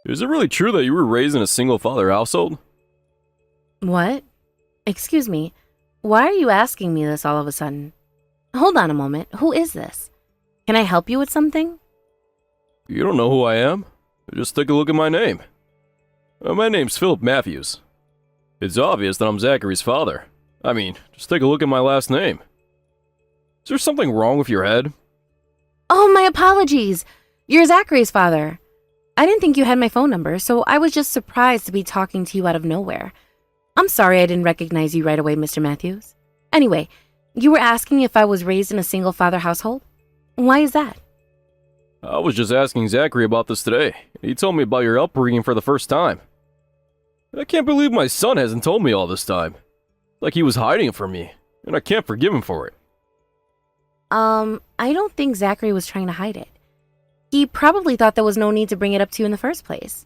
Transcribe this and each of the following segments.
Is it really true that you were raised in a single-father household? What? Excuse me. Why are you asking me this all of a sudden? Hold on a moment. Who is this? Can I help you with something? You don't know who I am? Just take a look at my name. My name's Philip Matthews. It's obvious that I'm Zachary's father. I mean, just take a look at my last name. Is there something wrong with your head? Oh, my apologies. You're Zachary's father. I didn't think you had my phone number, so I was just surprised to be talking to you out of nowhere. I'm sorry I didn't recognize you right away, Mr. Matthews. Anyway, you were asking if I was raised in a single-father household? Why is that? I was just asking Zachary about this today. He told me about your upbringing for the first time. I can't believe my son hasn't told me all this time. Like he was hiding it from me, and I can't forgive him for it. I don't think Zachary was trying to hide it. He probably thought there was no need to bring it up to you in the first place.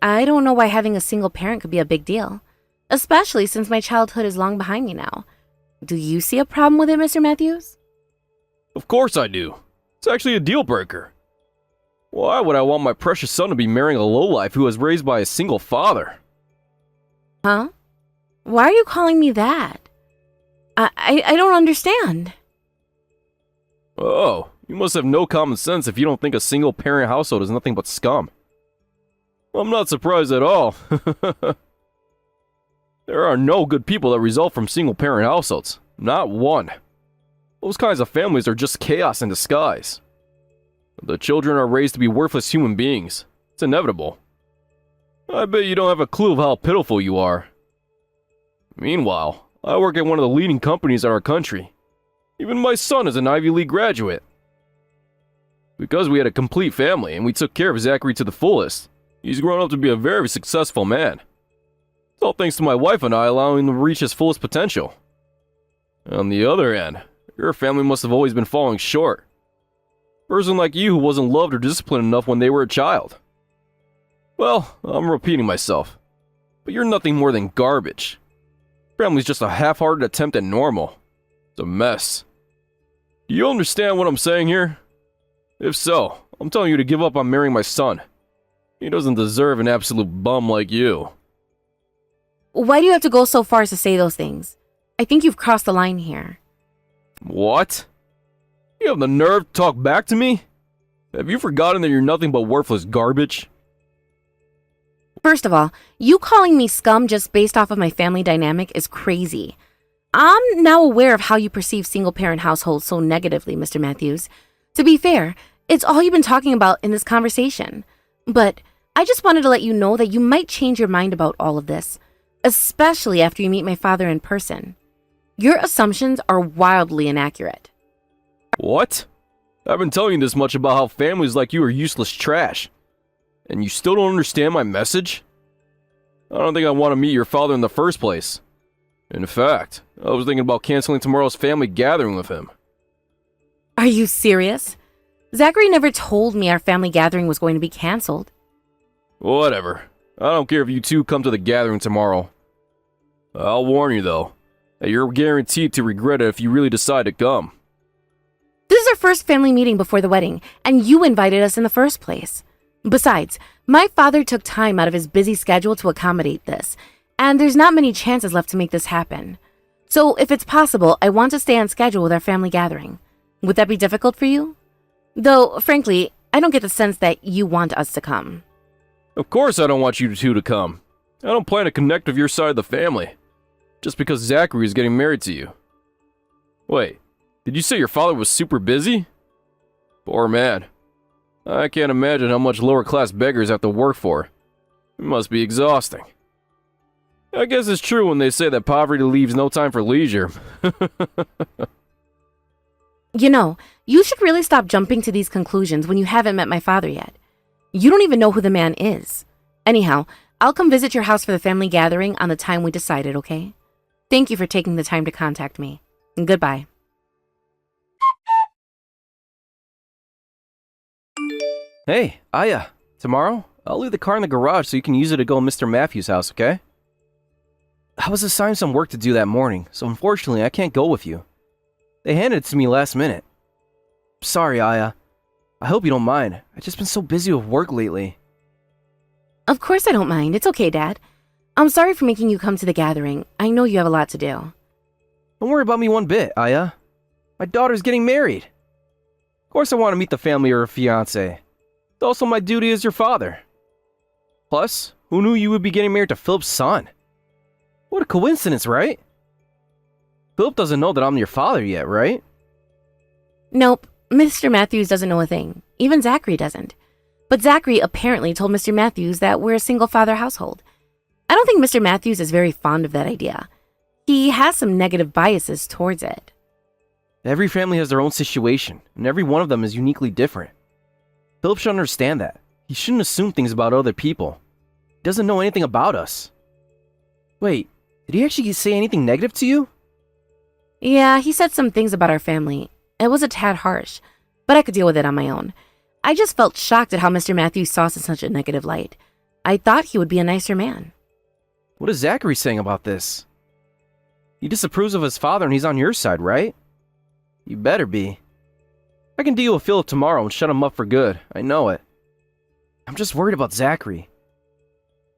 I don't know why having a single parent could be a big deal, especially since my childhood is long behind me now. Do you see a problem with it, Mr. Matthews? Of course I do. It's actually a deal breaker. Why would I want my precious son to be marrying a lowlife who was raised by a single father? Huh? Why are you calling me that? I don't understand. Oh, you must have no common sense if you don't think a single-parent household is nothing but scum. I'm not surprised at all. There are no good people that result from single-parent households. Not one. Those kinds of families are just chaos in disguise. The children are raised to be worthless human beings. It's inevitable. I bet you don't have a clue of how pitiful you are. Meanwhile, I work at one of the leading companies in our country. Even my son is an Ivy League graduate. Because we had a complete family and we took care of Zachary to the fullest, he's grown up to be a very successful man. It's all thanks to my wife and I allowing him to reach his fullest potential. On the other hand, your family must have always been falling short. A person like you who wasn't loved or disciplined enough when they were a child. Well, I'm repeating myself, but you're nothing more than garbage. Family's just a half-hearted attempt at normal. It's a mess. Do you understand what I'm saying here? If so, I'm telling you to give up on marrying my son. He doesn't deserve an absolute bum like you. Why do you have to go so far as to say those things? I think you've crossed the line here. What? You have the nerve to talk back to me? Have you forgotten that you're nothing but worthless garbage? First of all, you calling me scum just based off of my family dynamic is crazy. I'm now aware of how you perceive single-parent households so negatively, Mr. Matthews. To be fair, it's all you've been talking about in this conversation. But I just wanted to let you know that you might change your mind about all of this, especially after you meet my father in person. Your assumptions are wildly inaccurate. What? I've been telling you this much about how families like you are useless trash. And you still don't understand my message? I don't think I want to meet your father in the first place. In fact, I was thinking about canceling tomorrow's family gathering with him. Are you serious? Zachary never told me our family gathering was going to be canceled. Whatever. I don't care if you two come to the gathering tomorrow. I'll warn you though, that you're guaranteed to regret it if you really decide to come. This is our first family meeting before the wedding, and you invited us in the first place. Besides, my father took time out of his busy schedule to accommodate this, and there's not many chances left to make this happen. So if it's possible, I want to stay on schedule with our family gathering. Would that be difficult for you? Though, frankly, I don't get the sense that you want us to come. Of course I don't want you two to come. I don't plan to connect with your side of the family. Just because Zachary is getting married to you. Wait, did you say your father was super busy? Poor man. I can't imagine how much lower-class beggars have to work for. It must be exhausting. I guess it's true when they say that poverty leaves no time for leisure. You know, you should really stop jumping to these conclusions when you haven't met my father yet. You don't even know who the man is. Anyhow, I'll come visit your house for the family gathering on the time we decided, okay? Thank you for taking the time to contact me. Goodbye. Hey, Aya, tomorrow, I'll leave the car in the garage so you can use it to go to Mr. Matthews' house, okay? I was assigned some work to do that morning, so unfortunately I can't go with you. They handed it to me last minute. Sorry, Aya. I hope you don't mind. I've just been so busy with work lately. Of course I don't mind. It's okay, Dad. I'm sorry for making you come to the gathering. I know you have a lot to do. Don't worry about me one bit, Aya. My daughter's getting married. Of course I want to meet the family of her fiance. It's also my duty as your father. Plus, who knew you would be getting married to Philip's son? What a coincidence, right? Philip doesn't know that I'm your father yet, right? Nope, Mr. Matthews doesn't know a thing. Even Zachary doesn't. But Zachary apparently told Mr. Matthews that we're a single-father household. I don't think Mr. Matthews is very fond of that idea. He has some negative biases towards it. Every family has their own situation, and every one of them is uniquely different. Philip should understand that. He shouldn't assume things about other people. He doesn't know anything about us. Wait, did he actually say anything negative to you? Yeah, he said some things about our family. It was a tad harsh, but I could deal with it on my own. I just felt shocked at how Mr. Matthews saw us in such a negative light. I thought he would be a nicer man. What is Zachary saying about this? He disapproves of his father and he's on your side, right? You better be. I can deal with Philip tomorrow and shut him up for good. I know it. I'm just worried about Zachary.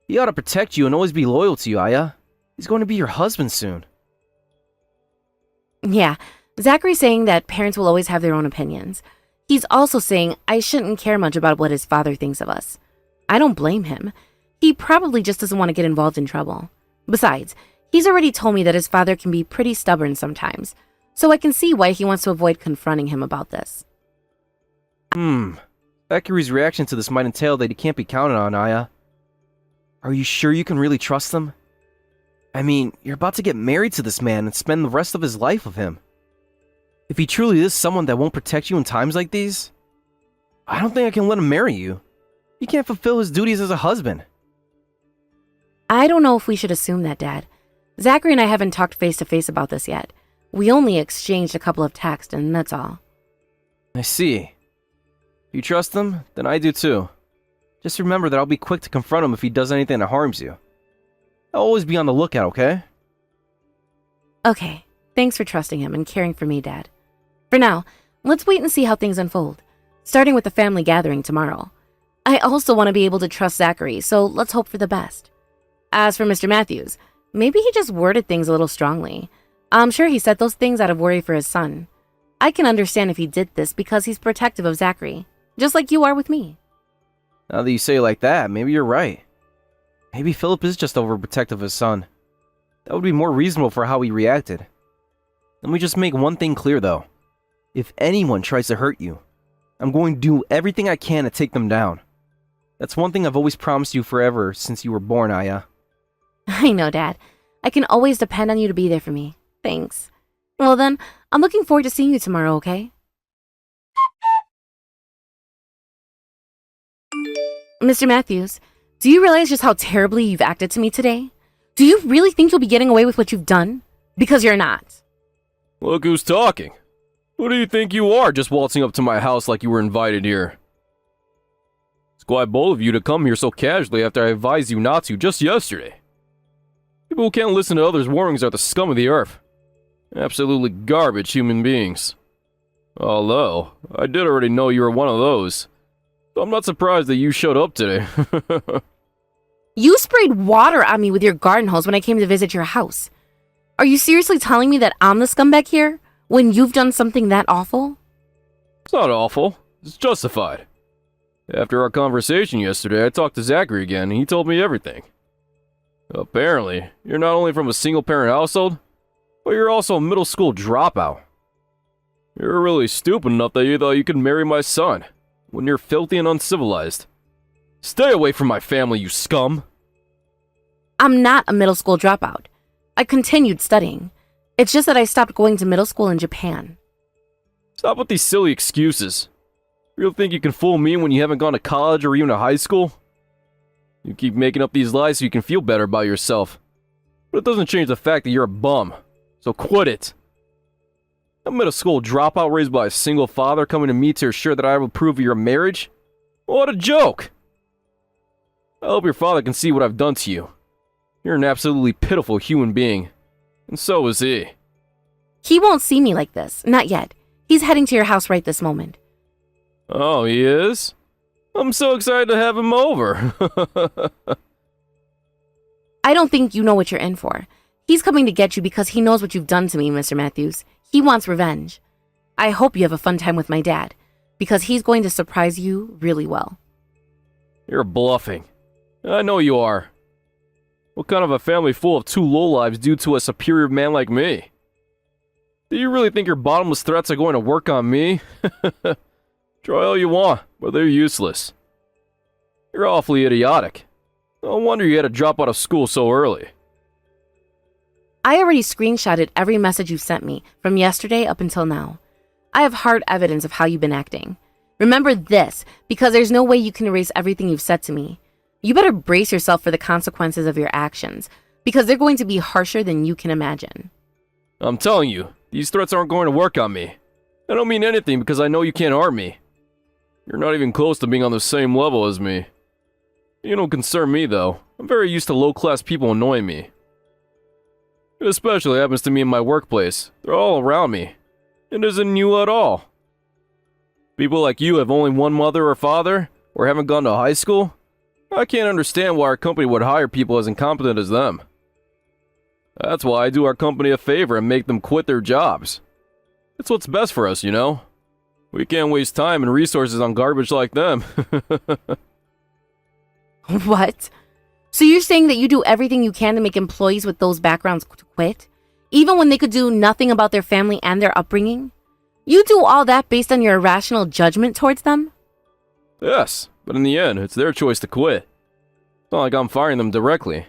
He ought to protect you and always be loyal to you, Aya. He's going to be your husband soon. Yeah, Zachary's saying that parents will always have their own opinions. He's also saying I shouldn't care much about what his father thinks of us. I don't blame him. He probably just doesn't want to get involved in trouble. Besides, he's already told me that his father can be pretty stubborn sometimes, so I can see why he wants to avoid confronting him about this. Zachary's reaction to this might entail that he can't be counted on, Aya. Are you sure you can really trust him? I mean, you're about to get married to this man and spend the rest of his life with him. If he truly is someone that won't protect you in times like these, I don't think I can let him marry you. He can't fulfill his duties as a husband. I don't know if we should assume that, Dad. Zachary and I haven't talked face-to-face about this yet. We only exchanged a couple of texts, and that's all. I see. You trust him? Then I do too. Just remember that I'll be quick to confront him if he does anything that harms you. I'll always be on the lookout, okay? Okay, thanks for trusting him and caring for me, Dad. For now, let's wait and see how things unfold, starting with the family gathering tomorrow. I also want to be able to trust Zachary, so let's hope for the best. As for Mr. Matthews, maybe he just worded things a little strongly. I'm sure he said those things out of worry for his son. I can understand if he did this because he's protective of Zachary, just like you are with me. Now that you say it like that, maybe you're right. Maybe Philip is just overprotective of his son. That would be more reasonable for how he reacted. Let me just make one thing clear, though. If anyone tries to hurt you, I'm going to do everything I can to take them down. That's one thing I've always promised you forever since you were born, Aya. I know, Dad. I can always depend on you to be there for me. Thanks. Well then, I'm looking forward to seeing you tomorrow, okay? Mr. Matthews, do you realize just how terribly you've acted to me today? Do you really think you'll be getting away with what you've done? Because you're not. Look who's talking. Who do you think you are, just waltzing up to my house like you were invited here? It's quite bold of you to come here so casually after I advised you not to just yesterday. People who can't listen to others' warnings are the scum of the earth. Absolutely garbage human beings. Although, I did already know you were one of those. So I'm not surprised that you showed up today. You sprayed water on me with your garden hose when I came to visit your house. Are you seriously telling me that I'm the scumbag here, when you've done something that awful? It's not awful. It's justified. After our conversation yesterday, I talked to Zachary again, and he told me everything. Apparently, you're not only from a single-parent household, but you're also a middle school dropout. You're really stupid enough that you thought you could marry my son, when you're filthy and uncivilized. Stay away from my family, you scum! I'm not a middle school dropout. I continued studying. It's just that I stopped going to middle school in Japan. Stop with these silly excuses. You really think you can fool me when you haven't gone to college or even to high school? You keep making up these lies so you can feel better about yourself. But it doesn't change the fact that you're a bum. So quit it. A middle school dropout raised by a single father coming to me to assure that I will approve of your marriage? What a joke! I hope your father can see what I've done to you. You're an absolutely pitiful human being. And so is he. He won't see me like this, not yet. He's heading to your house right this moment. Oh, he is? I'm so excited to have him over. I don't think you know what you're in for. He's coming to get you because he knows what you've done to me, Mr. Matthews. He wants revenge. I hope you have a fun time with my dad, because he's going to surprise you really well. You're bluffing. I know you are. What kind of a family full of two lowlives due to a superior man like me? Do you really think your bottomless threats are going to work on me? Try all you want, but they're useless. You're awfully idiotic. No wonder you had to drop out of school so early. I already screenshotted every message you've sent me from yesterday up until now. I have hard evidence of how you've been acting. Remember this, because there's no way you can erase everything you've said to me. You better brace yourself for the consequences of your actions, because they're going to be harsher than you can imagine. I'm telling you, these threats aren't going to work on me. I don't mean anything because I know you can't harm me. You're not even close to being on the same level as me. You don't concern me, though. I'm very used to low-class people annoying me. It especially happens to me in my workplace. They're all around me. It isn't you at all. People like you have only one mother or father, or haven't gone to high school. I can't understand why our company would hire people as incompetent as them. That's why I do our company a favor and make them quit their jobs. It's what's best for us, you know? We can't waste time and resources on garbage like them. What? So you're saying that you do everything you can to make employees with those backgrounds quit? Even when they could do nothing about their family and their upbringing? You do all that based on your irrational judgment towards them? Yes, but in the end, it's their choice to quit. It's not like I'm firing them directly.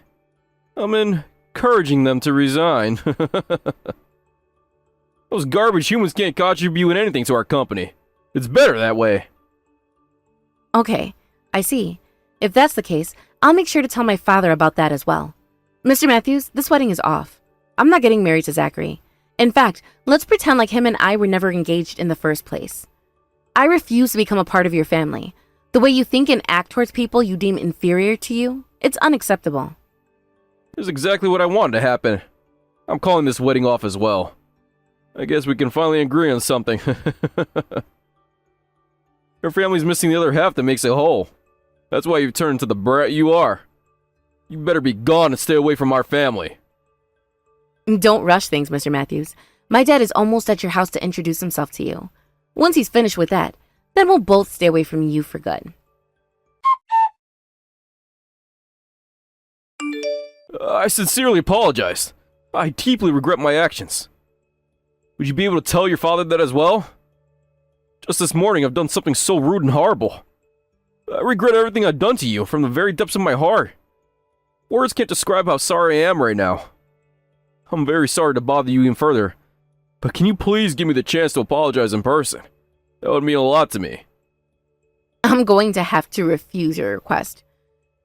I'm encouraging them to resign. Those garbage humans can't contribute anything to our company. It's better that way. Okay, I see. If that's the case, I'll make sure to tell my father about that as well. Mr. Matthews, this wedding is off. I'm not getting married to Zachary. In fact, let's pretend like him and I were never engaged in the first place. I refuse to become a part of your family. The way you think and act towards people you deem inferior to you, it's unacceptable. This is exactly what I wanted to happen. I'm calling this wedding off as well. I guess we can finally agree on something. Your family's missing the other half that makes it whole. That's why you've turned into the brat you are. You better be gone and stay away from our family. Don't rush things, Mr. Matthews. My dad is almost at your house to introduce himself to you. Once he's finished with that, then we'll both stay away from you for good. I sincerely apologize. I deeply regret my actions. Would you be able to tell your father that as well? Just this morning, I've done something so rude and horrible. I regret everything I've done to you from the very depths of my heart. Words can't describe how sorry I am right now. I'm very sorry to bother you even further, but can you please give me the chance to apologize in person? That would mean a lot to me. I'm going to have to refuse your request.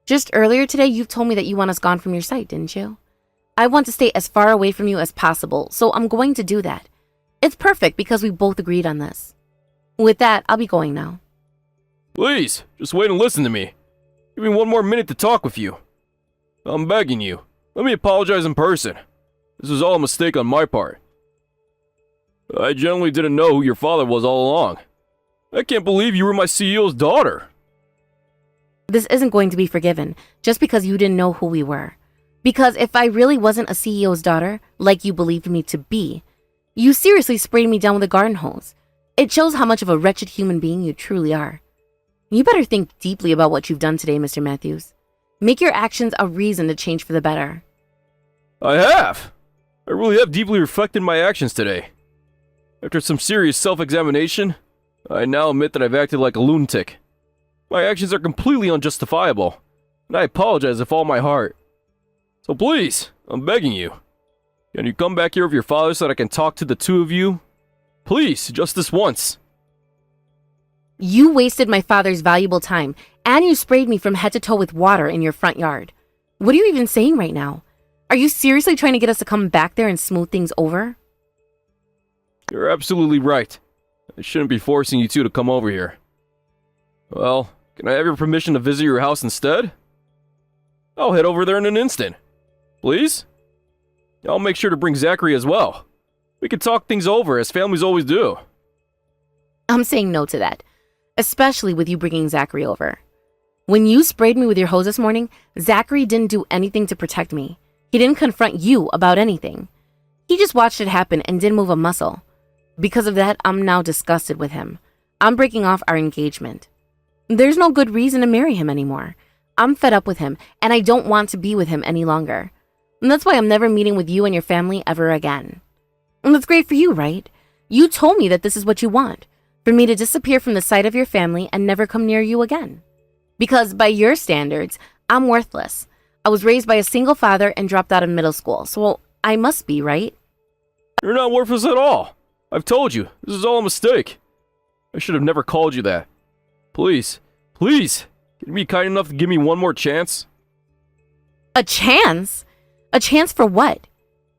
Just earlier today, you've told me that you want us gone from your sight, didn't you? I want to stay as far away from you as possible, so I'm going to do that. It's perfect because we both agreed on this. With that, I'll be going now. Please, just wait and listen to me. Give me one more minute to talk with you. I'm begging you. Let me apologize in person. This was all a mistake on my part. I genuinely didn't know who your father was all along. I can't believe you were my CEO's daughter. This isn't going to be forgiven just because you didn't know who we were. Because if I really wasn't a CEO's daughter, like you believed me to be, you seriously sprayed me down with a garden hose. It shows how much of a wretched human being you truly are. You better think deeply about what you've done today, Mr. Matthews. Make your actions a reason to change for the better. I have. I really have deeply reflected my actions today. After some serious self-examination, I now admit that I've acted like a lunatic. My actions are completely unjustifiable, and I apologize with all my heart. So please, I'm begging you. Can you come back here with your father so that I can talk to the two of you? Please, just this once. You wasted my father's valuable time, and you sprayed me from head to toe with water in your front yard. What are you even saying right now? Are you seriously trying to get us to come back there and smooth things over? You're absolutely right. I shouldn't be forcing you two to come over here. Well, can I have your permission to visit your house instead? I'll head over there in an instant. Please? I'll make sure to bring Zachary as well. We can talk things over as families always do. I'm saying no to that. especially with you bringing Zachary over. When you sprayed me with your hose this morning, Zachary didn't do anything to protect me. He didn't confront you about anything. He just watched it happen and didn't move a muscle. Because of that, I'm now disgusted with him. I'm breaking off our engagement. There's no good reason to marry him anymore. I'm fed up with him, and I don't want to be with him any longer. And that's why I'm never meeting with you and your family ever again. And that's great for you, right? You told me that this is what you want, for me to disappear from the sight of your family and never come near you again. Because by your standards, I'm worthless. I was raised by a single father and dropped out of middle school, so I must be, right? You're not worthless at all. I've told you, this is all a mistake. I should have never called you that. Please, please, can you be kind enough to give me one more chance? A chance? A chance for what?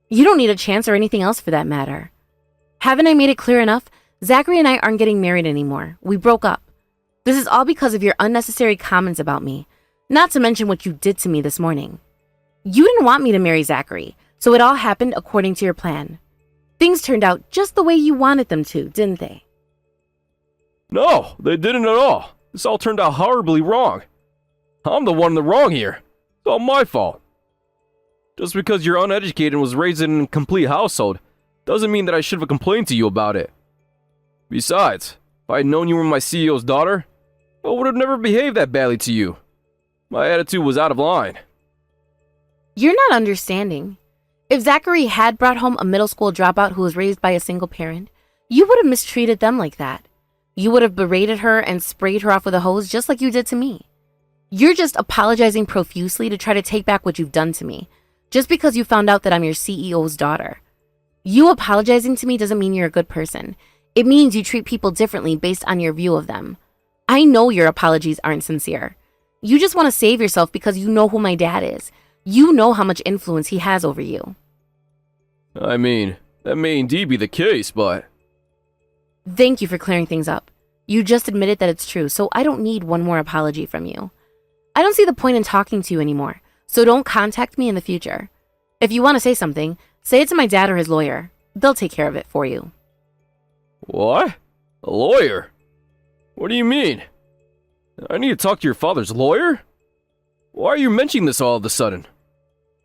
You don't need a chance or anything else for that matter. Haven't I made it clear enough? Zachary and I aren't getting married anymore. We broke up. This is all because of your unnecessary comments about me, not to mention what you did to me this morning. You didn't want me to marry Zachary, so it all happened according to your plan. Things turned out just the way you wanted them to, didn't they? No, they didn't at all. This all turned out horribly wrong. I'm the one in the wrong here. It's all my fault. Just because you're uneducated and was raised in an incomplete household doesn't mean that I should have complained to you about it. Besides, if I had known you were my CEO's daughter, I would have never behaved that badly to you. My attitude was out of line. You're not understanding. If Zachary had brought home a middle school dropout who was raised by a single parent, you would have mistreated them like that. You would have berated her and sprayed her off with a hose just like you did to me. You're just apologizing profusely to try to take back what you've done to me, just because you found out that I'm your CEO's daughter. You apologizing to me doesn't mean you're a good person. It means you treat people differently based on your view of them. I know your apologies aren't sincere. You just want to save yourself because you know who my dad is. You know how much influence he has over you. I mean, that may indeed be the case, but... Thank you for clearing things up. You just admitted that it's true, so I don't need one more apology from you. I don't see the point in talking to you anymore, so don't contact me in the future. If you want to say something, say it to my dad or his lawyer. They'll take care of it for you. What? A lawyer? What do you mean? I need to talk to your father's lawyer? Why are you mentioning this all of a sudden?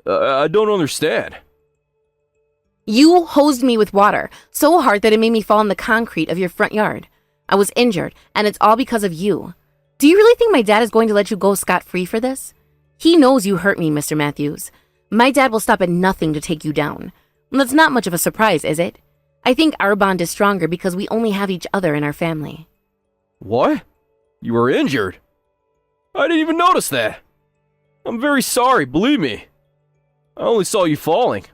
I don't understand. You hosed me with water so hard that it made me fall in the concrete of your front yard. I was injured, and it's all because of you. Do you really think my dad is going to let you go scot-free for this? He knows you hurt me, Mr. Matthews. My dad will stop at nothing to take you down. That's not much of a surprise, is it? I think our bond is stronger because we only have each other in our family. What? You were injured? I didn't even notice that. I'm very sorry, believe me. I only saw you falling,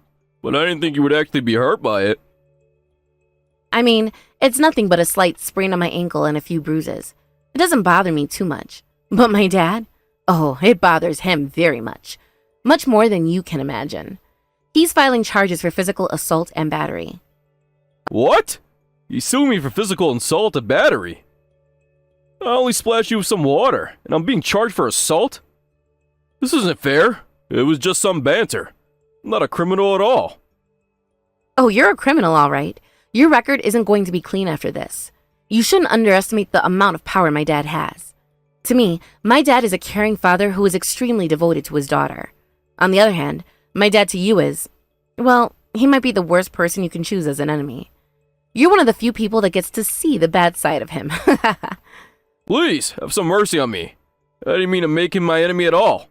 but I didn't think you would actually be hurt by it. I mean, it's nothing but a slight sprain on my ankle and a few bruises. It doesn't bother me too much. But my dad? Oh, it bothers him very much. Much more than you can imagine. He's filing charges for physical assault and battery. What? You sued me for physical assault and battery? I only splashed you with some water, and I'm being charged for assault? This isn't fair. It was just some banter. I'm not a criminal at all. Oh, you're a criminal, all right. Your record isn't going to be clean after this. You shouldn't underestimate the amount of power my dad has. To me, my dad is a caring father who is extremely devoted to his daughter. On the other hand, my dad to you is, well, he might be the worst person you can choose as an enemy. You're one of the few people that gets to see the bad side of him. Please, have some mercy on me. I didn't mean to make him my enemy at all.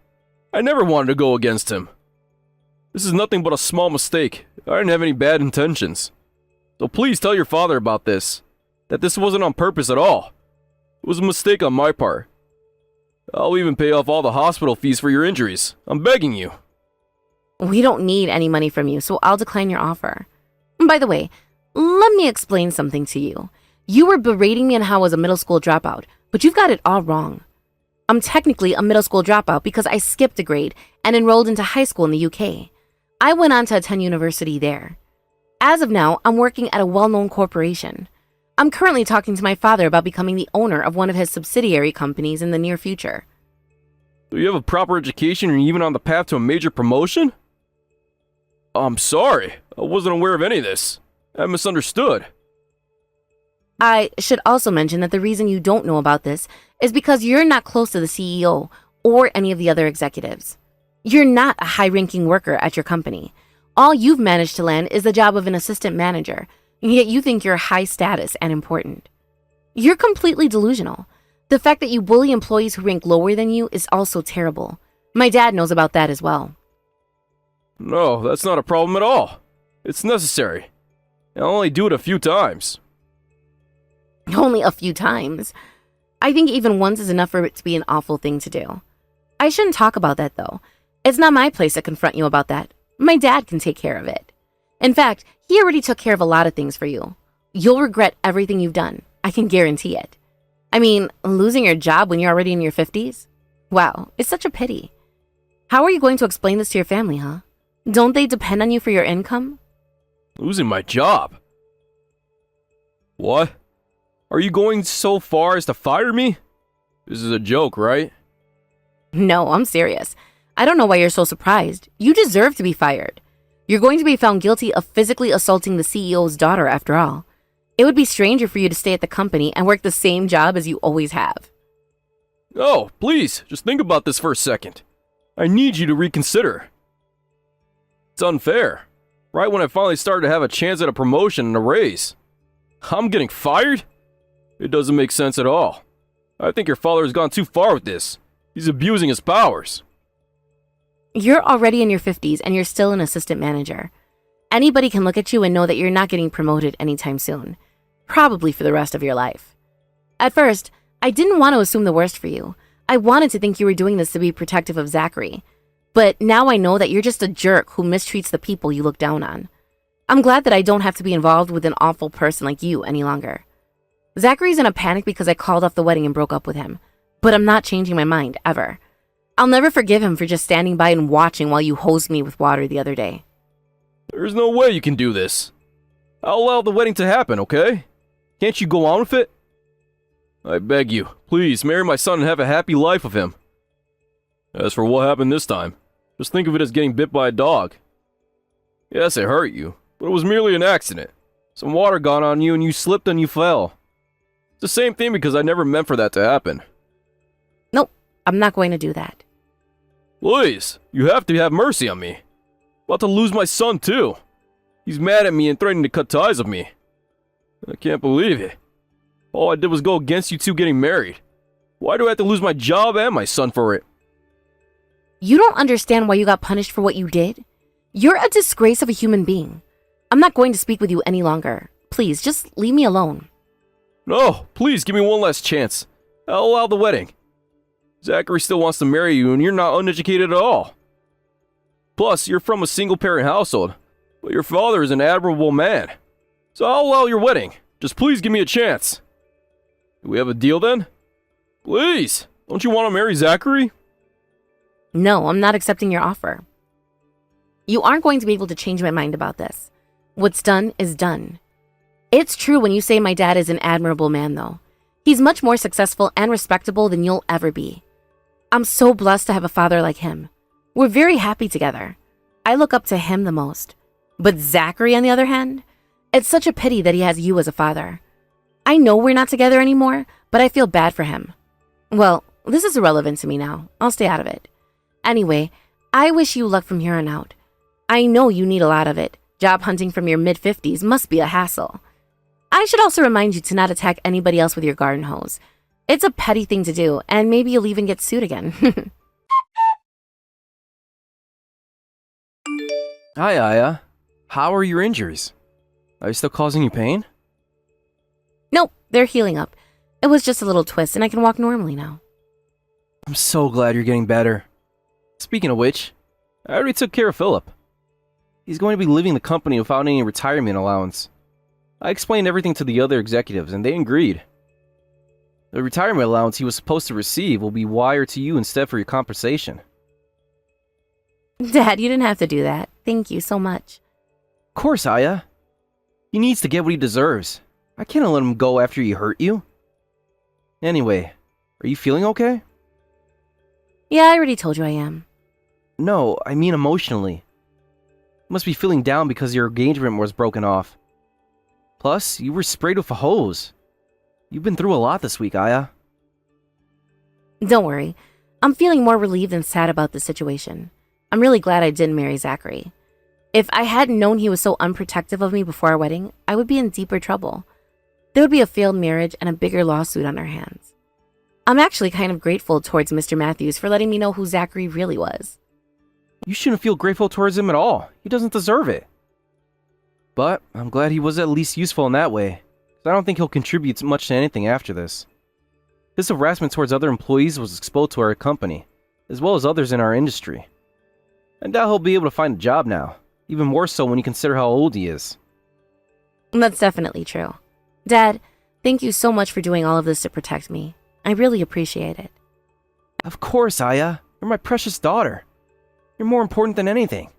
I never wanted to go against him. This is nothing but a small mistake. I didn't have any bad intentions. So please tell your father about this. That this wasn't on purpose at all. It was a mistake on my part. I'll even pay off all the hospital fees for your injuries. I'm begging you. We don't need any money from you, so I'll decline your offer. By the way, let me explain something to you. You were berating me on how I was a middle school dropout, but you've got it all wrong. I'm technically a middle school dropout because I skipped a grade and enrolled into high school in the UK. I went on to attend university there. As of now, I'm working at a well-known corporation. I'm currently talking to my father about becoming the owner of one of his subsidiary companies in the near future. Do you have a proper education and even on the path to a major promotion? I'm sorry. I wasn't aware of any of this. I misunderstood. I should also mention that the reason you don't know about this is because you're not close to the CEO or any of the other executives. You're not a high-ranking worker at your company. All you've managed to land is the job of an assistant manager, and yet you think you're high status and important. You're completely delusional. The fact that you bully employees who rank lower than you is also terrible. My dad knows about that as well. No, that's not a problem at all. It's necessary. I'll only do it a few times. Only a few times. I think even once is enough for it to be an awful thing to do. I shouldn't talk about that, though. It's not my place to confront you about that. My dad can take care of it. In fact, he already took care of a lot of things for you. You'll regret everything you've done. I can guarantee it. I mean, losing your job when you're already in your 50s? Wow, it's such a pity. How are you going to explain this to your family, huh? Don't they depend on you for your income? Losing my job? What? Are you going so far as to fire me? This is a joke, right? No, I'm serious. I don't know why you're so surprised. You deserve to be fired. You're going to be found guilty of physically assaulting the CEO's daughter, after all. It would be stranger for you to stay at the company and work the same job as you always have. Oh, please, just think about this for a second. I need you to reconsider. It's unfair. Right when I finally started to have a chance at a promotion and a raise. I'm getting fired? It doesn't make sense at all. I think your father has gone too far with this. He's abusing his powers. You're already in your 50s and you're still an assistant manager. Anybody can look at you and know that you're not getting promoted anytime soon. Probably for the rest of your life. At first, I didn't want to assume the worst for you. I wanted to think you were doing this to be protective of Zachary. But now I know that you're just a jerk who mistreats the people you look down on. I'm glad that I don't have to be involved with an awful person like you any longer. Zachary's in a panic because I called off the wedding and broke up with him. But I'm not changing my mind, ever. I'll never forgive him for just standing by and watching while you hosed me with water the other day. There's no way you can do this. I'll allow the wedding to happen, okay? Can't you go on with it? I beg you, please marry my son and have a happy life with him. As for what happened this time, just think of it as getting bit by a dog. Yes, it hurt you, but it was merely an accident. Some water got on you and you slipped and you fell. It's the same thing because I never meant for that to happen. Nope, I'm not going to do that. Please, you have to have mercy on me. About to lose my son too. He's mad at me and threatening to cut ties with me. I can't believe it. All I did was go against you two getting married. Why do I have to lose my job and my son for it? You don't understand why you got punished for what you did? You're a disgrace of a human being. I'm not going to speak with you any longer. Please, just leave me alone. No, please give me one last chance. I'll allow the wedding. Zachary still wants to marry you and you're not uneducated at all. Plus, you're from a single-parent household, but your father is an admirable man. So I'll allow your wedding. Just please give me a chance. Do we have a deal then? Please, don't you want to marry Zachary? No, I'm not accepting your offer. You aren't going to be able to change my mind about this. What's done is done. It's true when you say my dad is an admirable man, though. He's much more successful and respectable than you'll ever be. I'm so blessed to have a father like him. We're very happy together. I look up to him the most. But Zachary, on the other hand, it's such a pity that he has you as a father. I know we're not together anymore, but I feel bad for him. Well, this is irrelevant to me now. I'll stay out of it. Anyway, I wish you luck from here on out. I know you need a lot of it. Job hunting from your mid-50s must be a hassle. I should also remind you to not attack anybody else with your garden hose. It's a petty thing to do, and maybe you'll even get sued again. Hi, Aya. How are your injuries? Are they still causing you pain? Nope, they're healing up. It was just a little twist, and I can walk normally now. I'm so glad you're getting better. Speaking of which, I already took care of Philip. He's going to be leaving the company without any retirement allowance. I explained everything to the other executives, and they agreed. The retirement allowance he was supposed to receive will be wired to you instead for your compensation. Dad, you didn't have to do that. Thank you so much. Of course, Aya. He needs to get what he deserves. I can't let him go after he hurt you. Anyway, are you feeling okay? Yeah, I already told you I am. No, I mean emotionally. You must be feeling down because your engagement was broken off. Plus, you were sprayed with a hose. You've been through a lot this week, Aya. Don't worry. I'm feeling more relieved than sad about this situation. I'm really glad I didn't marry Zachary. If I hadn't known he was so unprotective of me before our wedding, I would be in deeper trouble. There would be a failed marriage and a bigger lawsuit on our hands. I'm actually kind of grateful towards Mr. Matthews for letting me know who Zachary really was. You shouldn't feel grateful towards him at all. He doesn't deserve it. But I'm glad he was at least useful in that way, 'cause I don't think he'll contribute much to anything after this. His harassment towards other employees was exposed to our company, as well as others in our industry. I doubt he'll be able to find a job now, even more so when you consider how old he is. That's definitely true. Dad, thank you so much for doing all of this to protect me. I really appreciate it. Of course, Aya. You're my precious daughter. You're more important than anything.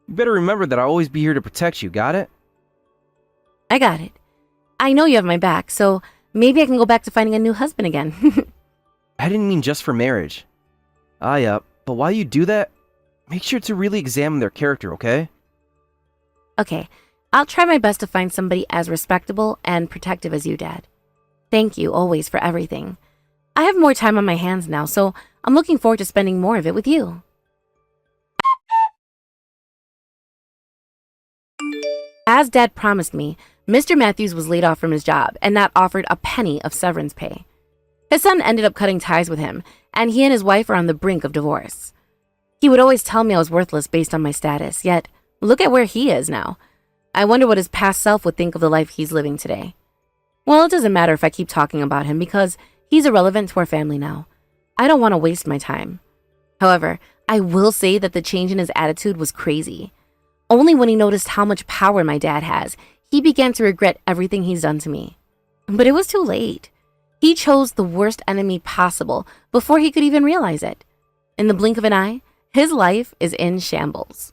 You better remember that I'll always be here to protect you, got it? I got it. I know you have my back, so maybe I can go back to finding a new husband again. I didn't mean just for marriage. Aya, but while you do that, make sure to really examine their character, okay? Okay, I'll try my best to find somebody as respectable and protective as you, Dad. Thank you always for everything. I have more time on my hands now, so I'm looking forward to spending more of it with you. As Dad promised me, Mr. Matthews was laid off from his job and not offered a penny of severance pay. His son ended up cutting ties with him, and he and his wife are on the brink of divorce. He would always tell me I was worthless based on my status, yet look at where he is now. I wonder what his past self would think of the life he's living today. Well, it doesn't matter if I keep talking about him because he's irrelevant to our family now. I don't want to waste my time. However, I will say that the change in his attitude was crazy. Only when he noticed how much power my dad has, he began to regret everything he's done to me. But it was too late. He chose the worst enemy possible before he could even realize it. In the blink of an eye, his life is in shambles.